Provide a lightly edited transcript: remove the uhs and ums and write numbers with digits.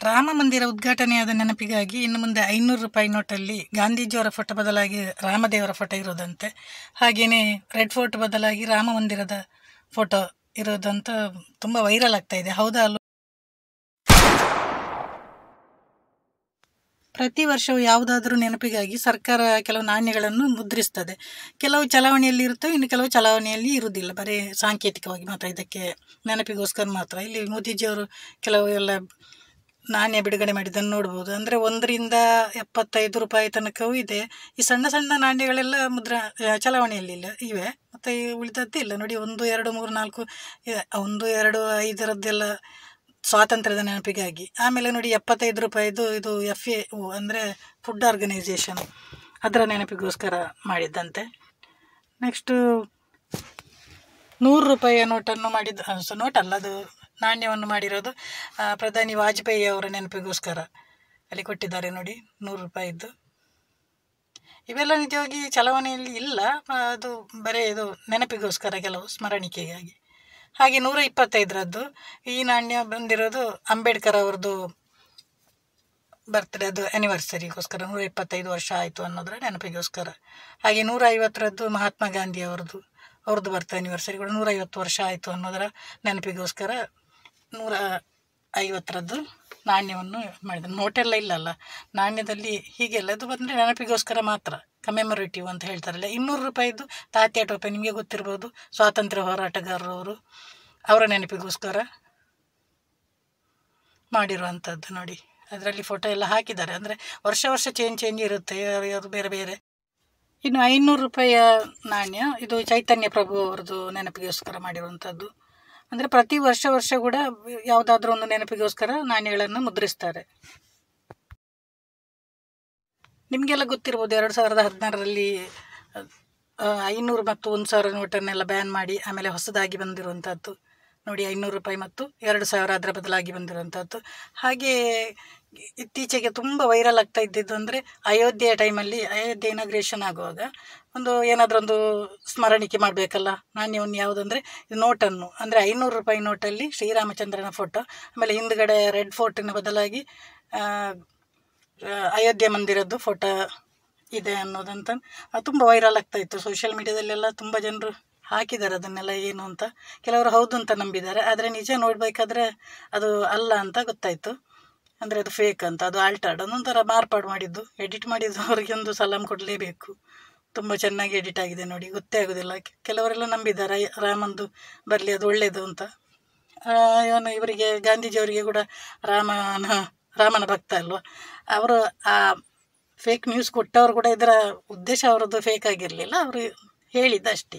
ರಾಮ ಮಂದಿರ ಉದ್ಘಾಟನೆಯಾದ ನೆನಪಿಗಾಗಿ ಇನ್ನು ಮುಂದೆ 500 ರೂಪಾಯಿ ನೋಟಲ್ಲಿ ಗಾಂಧೀಜಿಯವರ ಫೋಟೋ ಬದಲಾಗಿ ರಾಮದೇವರ ಫೋಟೋ ಇರೋದಂತೆ. ಹಾಗೆಯೇ ರೆಡ್ ಫೋರ್ಟ್ ಬದಲಾಗಿ ರಾಮ ಮಂದಿರದ ಫೋಟೋ ಇರೋದಂತ ತುಂಬ ವೈರಲ್ ಆಗ್ತಾ ಇದೆ. ಹೌದಾ ಅಲ್ವಾ? ಪ್ರತಿ ವರ್ಷವೂ ಯಾವುದಾದ್ರೂ ನೆನಪಿಗಾಗಿ ಸರ್ಕಾರ ಕೆಲವು ನಾಣ್ಯಗಳನ್ನು ಮುದ್ರಿಸ್ತದೆ. ಕೆಲವು ಚಲಾವಣೆಯಲ್ಲಿ ಇರ್ತವೆ, ಇನ್ನು ಕೆಲವು ಚಲಾವಣೆಯಲ್ಲಿ ಇರುವುದಿಲ್ಲ. ಬರೀ ಸಾಂಕೇತಿಕವಾಗಿ ಮಾತ್ರ, ಇದಕ್ಕೆ ನೆನಪಿಗೋಸ್ಕರ ಮಾತ್ರ. ಇಲ್ಲಿ ಮೋದಿಜಿಯವರು ಕೆಲವು ಎಲ್ಲ ನಾಣ್ಯ ಬಿಡುಗಡೆ ಮಾಡಿದ್ದನ್ನು ನೋಡ್ಬೋದು. ಅಂದರೆ 1 ರಿಂದ 75 ರೂಪಾಯಿ ತನಕವೂ ಇದೆ. ಈ ಸಣ್ಣ ಸಣ್ಣ ನಾಣ್ಯಗಳೆಲ್ಲ ಚಲಾವಣೆಯಲ್ಲಿಲ್ಲ ಇವೆ. ಮತ್ತು ಈ ಉಳಿದದ್ದಿಲ್ಲ ನೋಡಿ, 1, 2, 3, 4 1, 2, 5ರದ್ದೆಲ್ಲ ಸ್ವಾತಂತ್ರ್ಯದ ನೆನಪಿಗಾಗಿ. ಆಮೇಲೆ ನೋಡಿ 75 ರೂಪಾಯಿದು ಇದು FAO ಅಂದರೆ ಫುಡ್ ಆರ್ಗನೈಸೇಷನ್, ಅದರ ನೆನಪಿಗೋಸ್ಕರ ಮಾಡಿದ್ದಂತೆ. ನೆಕ್ಸ್ಟು 100 ರೂಪಾಯಿಯ ನೋಟನ್ನು ನೋಟಲ್ಲ, ಅದು ನಾಣ್ಯವನ್ನು ಮಾಡಿರೋದು ಪ್ರಧಾನಿ ವಾಜಪೇಯಿ ಅವರ ನೆನಪಿಗೋಸ್ಕರ ಅಲ್ಲಿ ಕೊಟ್ಟಿದ್ದಾರೆ ನೋಡಿ, 100 ರೂಪಾಯಿದ್ದು. ಇವೆಲ್ಲ ನಿಜವಾಗಿ ಚಲಾವಣೆಯಲ್ಲಿ ಇಲ್ಲ, ಅದು ಬರೀ ಇದು ನೆನಪಿಗೋಸ್ಕರ, ಕೆಲವು ಸ್ಮರಣಿಕೆಗಾಗಿ. ಹಾಗೆ 125ರದ್ದು ಈ ನಾಣ್ಯ ಬಂದಿರೋದು ಅಂಬೇಡ್ಕರ್ ಅವ್ರದ್ದು ಬರ್ತ್ಡೇ, ಅದು ಆ್ಯನಿವರ್ಸರಿಗೋಸ್ಕರ. 125 ವರ್ಷ ಆಯಿತು ಅನ್ನೋದರ ನೆನಪಿಗೋಸ್ಕರ. ಹಾಗೆ 150ರದ್ದು ಮಹಾತ್ಮ ಗಾಂಧಿ ಅವ್ರದ್ದು ಬರ್ತ್ ಆ್ಯನಿವರ್ಸರಿ ಕೂಡ 150 ವರ್ಷ ಆಯಿತು ಅನ್ನೋದರ ನೆನಪಿಗೋಸ್ಕರ 150ರದ್ದು ನಾಣ್ಯವನ್ನು ಮಾಡಿದ್ರು. ನೋಟೆಲ್ಲ ಇಲ್ಲಲ್ಲ ನಾಣ್ಯದಲ್ಲಿ, ಹೀಗೆಲ್ಲ ಅದು ಬಂದರೆ ನೆನಪಿಗೋಸ್ಕರ ಮಾತ್ರ, ಕಮೆಮೊರೇಟಿವ್ ಅಂತ ಹೇಳ್ತಾರಲ್ಲ. 200 ರೂಪಾಯಿದ್ದು ತಾತ್ಯಾ ಟೋಪೆ, ನಿಮಗೆ ಗೊತ್ತಿರ್ಬೋದು, ಸ್ವಾತಂತ್ರ್ಯ ಹೋರಾಟಗಾರರವರು, ಅವರ ನೆನಪಿಗೋಸ್ಕರ ಮಾಡಿರುವಂಥದ್ದು ನೋಡಿ. ಅದರಲ್ಲಿ ಫೋಟೋ ಎಲ್ಲ ಹಾಕಿದ್ದಾರೆ. ಅಂದರೆ ವರ್ಷ ವರ್ಷ ಚೇಂಜ್ ಇರುತ್ತೆ, ಯಾರು ಬೇರೆ ಬೇರೆ. ಇನ್ನು 500 ರೂಪಾಯಿಯ ನಾಣ್ಯ, ಇದು ಚೈತನ್ಯ ಪ್ರಭು ಅವ್ರದ್ದು ನೆನಪಿಗೋಸ್ಕರ ಮಾಡಿರುವಂಥದ್ದು. ಅಂದರೆ ಪ್ರತಿ ವರ್ಷ ಕೂಡ ಯಾವುದಾದ್ರೂ ಒಂದು ನೆನಪಿಗೋಸ್ಕರ ನಾಣ್ಯಗಳನ್ನು ಮುದ್ರಿಸ್ತಾರೆ. ನಿಮಗೆಲ್ಲ ಗೊತ್ತಿರ್ಬೋದು, 2016ರಲ್ಲಿ 500 ಮತ್ತು 1000 ನೋಟನ್ನೆಲ್ಲ ಬ್ಯಾನ್ ಮಾಡಿ ಆಮೇಲೆ ಹೊಸದಾಗಿ ಬಂದಿರುವಂಥದ್ದು ನೋಡಿ, 500 ರೂಪಾಯಿ ಮತ್ತು 2000 ಅದರ ಬದಲಾಗಿ ಬಂದಿರುವಂಥದ್ದು. ಹಾಗೆ ಇತ್ತೀಚೆಗೆ ತುಂಬ ವೈರಲ್ ಆಗ್ತಾ ಇದ್ದಿದ್ದು ಅಂದರೆ ಅಯೋಧ್ಯೆಯ ಟೈಮಲ್ಲಿ, ಅಯೋಧ್ಯೆ ಇನಾಗ್ರೇಷನ್ ಆಗುವಾಗ ಏನಾದರೂ ಒಂದು ಸ್ಮರಣಿಕೆ ಮಾಡಬೇಕಲ್ಲ, ನಾಣ್ಯವನ್ನು ಯಾವುದಂದರೆ ನೋಟನ್ನು, ಅಂದರೆ 500 ರೂಪಾಯಿ ನೋಟಲ್ಲಿ ಶ್ರೀರಾಮಚಂದ್ರನ ಫೋಟೋ, ಆಮೇಲೆ ಹಿಂದುಗಡೆ ರೆಡ್ ಫೋರ್ಟಿನ ಬದಲಾಗಿ ಅಯೋಧ್ಯೆ ಮಂದಿರದ್ದು ಫೋಟೋ ಇದೆ ಅನ್ನೋದಂತ ತುಂಬ ವೈರಲ್ ಆಗ್ತಾಯಿತ್ತು. ಸೋಷಿಯಲ್ ಮೀಡಿಯಾದಲ್ಲೆಲ್ಲ ತುಂಬ ಜನರು ಹಾಕಿದ್ದಾರೆ ಅದನ್ನೆಲ್ಲ, ಏನು ಅಂತ. ಕೆಲವರು ಹೌದು ಅಂತ ನಂಬಿದ್ದಾರೆ, ಆದರೆ ನಿಜ ನೋಡಬೇಕಾದ್ರೆ ಅದು ಅಲ್ಲ ಅಂತ ಗೊತ್ತಾಯಿತು. ಅಂದರೆ ಅದು ಫೇಕ್ ಅಂತ, ಅದು ಆಲ್ಟರ್ಡ್, ಅದೊಂಥರ ಮಾರ್ಪಾಡು ಮಾಡಿದ್ದು. ಎಡಿಟ್ ಮಾಡಿದ್ದು ಅವರಿಗೆ ಒಂದು ಸಲಾಮ್ ಕೊಡಲೇಬೇಕು. ತುಂಬ ಚೆನ್ನಾಗಿ ಎಡಿಟ್ ಆಗಿದೆ ನೋಡಿ, ಗೊತ್ತೇ ಆಗೋದಿಲ್ಲ. ಕೆಲವರೆಲ್ಲ ನಂಬಿದ್ದಾರೆ ರಾಮಂದು ಬರಲಿ, ಅದು ಒಳ್ಳೆಯದು ಅಂತ. ಇವರಿಗೆ ಗಾಂಧೀಜಿಯವರಿಗೆ ಕೂಡ ರಾಮನ ಭಕ್ತ ಅಲ್ವಾ, ಅವರು ಆ ಫೇಕ್ ನ್ಯೂಸ್ ಕೊಟ್ಟವರು ಕೂಡ ಇದರ ಉದ್ದೇಶ ಅವರದ್ದು ಫೇಕ್ ಆಗಿರಲಿಲ್ಲ, ಅವರು ಹೇಳಿದ್ದಷ್ಟೇ.